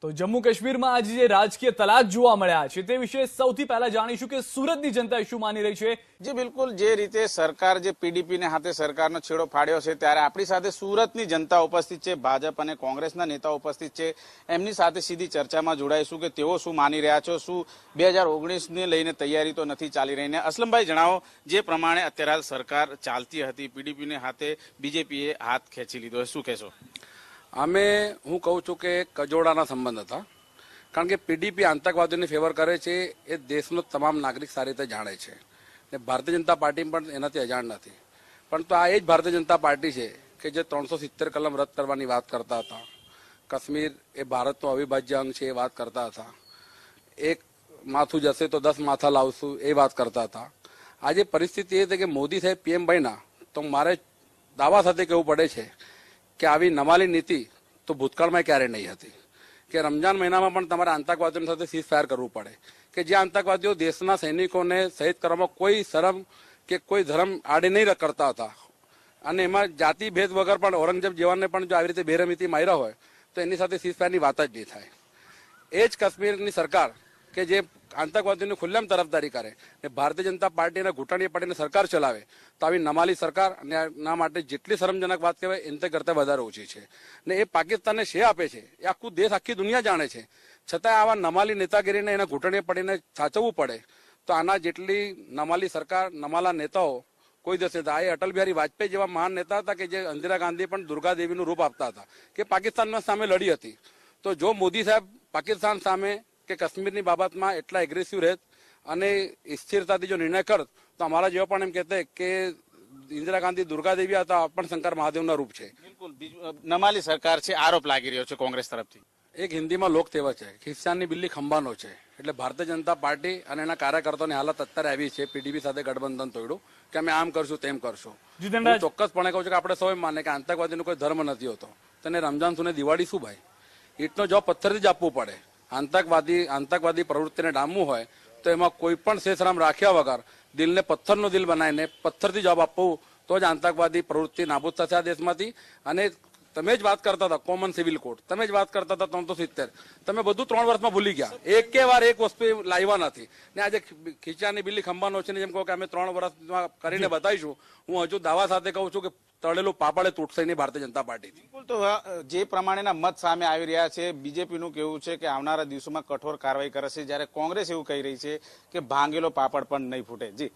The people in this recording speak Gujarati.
તો જમ્મુ કાશ્મીરમાં આજે જે રાજકીય તલાક જોવા મળ્યા છે તે વિશે સૌથી પહેલા જાણીશું કે સુરતની જનતા શું માની રહી છે। જી બિલકુલ, જે રીતે સરકાર જે પીડીપીને હાથે સરકારનો છેડો ફાડ્યો છે ત્યારે આપણી સાથે સુરતની જનતા ઉપસ્થિત છે, ભાજપ અને કોંગ્રેસના નેતાઓ ઉપસ્થિત છે। એમની સાથે સીધી ચર્ચામાં જોડાઈશું કે તેઓ શું માની રહ્યા છે, શું 2019ને લઈને તૈયારી તો નથી ચાલી રહી ને? અસલમભાઈ જણાવો, જે પ્રમાણે અત્યારે હાલ સરકાર ચાલતી હતી, પીડીપીને હાથે બીજેપીએ હાથ ખેંચી લીધો, શું કહેશો? અમે હું કહું છું કે કજોડાના સંબંધ હતા, કારણ કે પીડીપી આતંકવાદીઓની ફેવર કરે છે એ દેશનો તમામ નાગરિક સારી રીતે જાણે છે ને ભારતીય જનતા પાર્ટી પણ એનાથી અજાણ નથી। પરંતુ આ એ જ ભારતીય જનતા પાર્ટી છે કે જે 370 કલમ રદ કરવાની વાત કરતા હતા, કાશ્મીર એ ભારતનો અવિભાજ્ય અંગ છે એ વાત કરતા હતા, એક માથું જશે તો 10 માથા લાવશું એ વાત કરતા હતા। આજે પરિસ્થિતિ એ છે કે મોદી સાહેબ પીએમ બન્યા તો મારે દાવા સાથે કહેવું પડે છે કે આવી નમાલી નીતિ તો ભૂતકાળમાં ક્યારે નહીં હતી કે રમજાન મહિનામાં પણ તમારે આતંકવાદીઓ સાથે સીઝ ફાયર કરવું પડે કે જે આતંકવાદીઓ દેશના સૈનિકોને શહીદ કરવામાં કોઈ શરમ કે કોઈ ધર્મ આડે નહીં કરતા હતા અને એમાં જાતિ ભેદ વગર પણ ઔરંગઝેબ જવાનને પણ જો આવી રીતે બેરહમીથી માર્યા હોય તો એની સાથે સીઝ ફાયરની વાત જ નહીં થાય। એ જ કાશ્મીરની સરકાર કે જે આતંકવાદીઓની ખુલ્લેઆમ તરફદારી કરે ને ભારતીય જનતા પાર્ટીના ઘૂંટણીએ પડીને સરકાર ચલાવે તો આવી નમાલી સરકાર અને એના માટે જેટલી શરમજનક વાત કહેવાય એના કરતાં વધારે ઓછી છે ને એ પાકિસ્તાનને શેર આપે છે એ આખું દેશ આખી દુનિયા જાણે છે, છતાં આવા નમાલી નેતાગીરીને એના ઘૂંટણીએ પડીને સાચવવું પડે તો આના જેટલી નમાલી સરકાર, નમાલા નેતાઓ કોઈ દેશ હતા। એ અટલ બિહારી વાજપેયી જેવા મહાન નેતા હતા કે જે ઇન્દિરા ગાંધી પણ દુર્ગા દેવીનું રૂપ આપતા હતા કે પાકિસ્તાન સામે લડી હતી। તો જો મોદી સાહેબ પાકિસ્તાન સામે કે કાશ્મીરની બાબતમાં એટલા એગ્રેસિવ રહેત અને સ્થિરતાથી જો નિર્ણય કરત તો અમારા જેવા પણ એમ કહેતે કે ઇન્દિરા ગાંધી દુર્ગા દેવી હતા પણ શંકર મહાદેવના રૂપ છે। બિલકુલ, નમાલી સરકાર છે આરોપ લાગી રહ્યો છે કોંગ્રેસ તરફથી। એક હિન્દીમાં લોક તહેવાર છે, ખિસ્સાની બિલ્લી ખંભાનો છે, એટલે ભારતીય જનતા પાર્ટી અને એના કાર્યકર્તાઓની હાલત અત્યારે આવી છે પીડીપી સાથે ગઠબંધન તોડ્યું કે અમે આમ કરશું તેમ કરશું। હું ચોક્કસપણે કહું છું કે આપણે સૌ માને કે આતંકવાદીનો કોઈ ધર્મ નથી હોતો, તેને રમજાન સુને દિવાળી શું ભાઈ, ઈંટનો જવાબ પથ્થરથી જ આપવું પડે। આતંકવાદી પ્રવૃત્તિને ડામવું હોય તો એમાં કોઈ પણ શેષરામ રાખ્યા વગર દિલને પથ્થરનો દિલ બનાવીને પથ્થરથી જવાબ આપવું તો જ આતંકવાદી પ્રવૃત્તિ નાબૂદ થશે આ દેશમાંથી। અને તમે જ વાત કરતા હતા કોમન સિવિલ કોડ, તમે જ વાત કરતા હતા 370, તમે બધું 3 વર્ષમાં ભૂલી ગયા, એકે વાર એક વસ્તુ લાવ્યા નથી ને આજે ખીચાની બિલ્લી ખંભાનો છે ને જેમ કહો કે અમે 3 વર્ષમાં કરીને બતાવીશું। હું હજુ દાવા સાથે કહું છું કે તળેલું પાપડે તૂટશે નહીં ભારતીય જનતા પાર્ટીથી। બિલકુલ, તો જે પ્રમાણેના મત સામે આવી રહ્યા છે, બીજેપીનું કેવું છે કે આવનારા દિવસોમાં કઠોર કાર્યવાહી કરશે, જ્યારે કોંગ્રેસ એવું કહી રહી છે કે ભાંગેલો પાપડ પણ નહીં ફૂટે। જી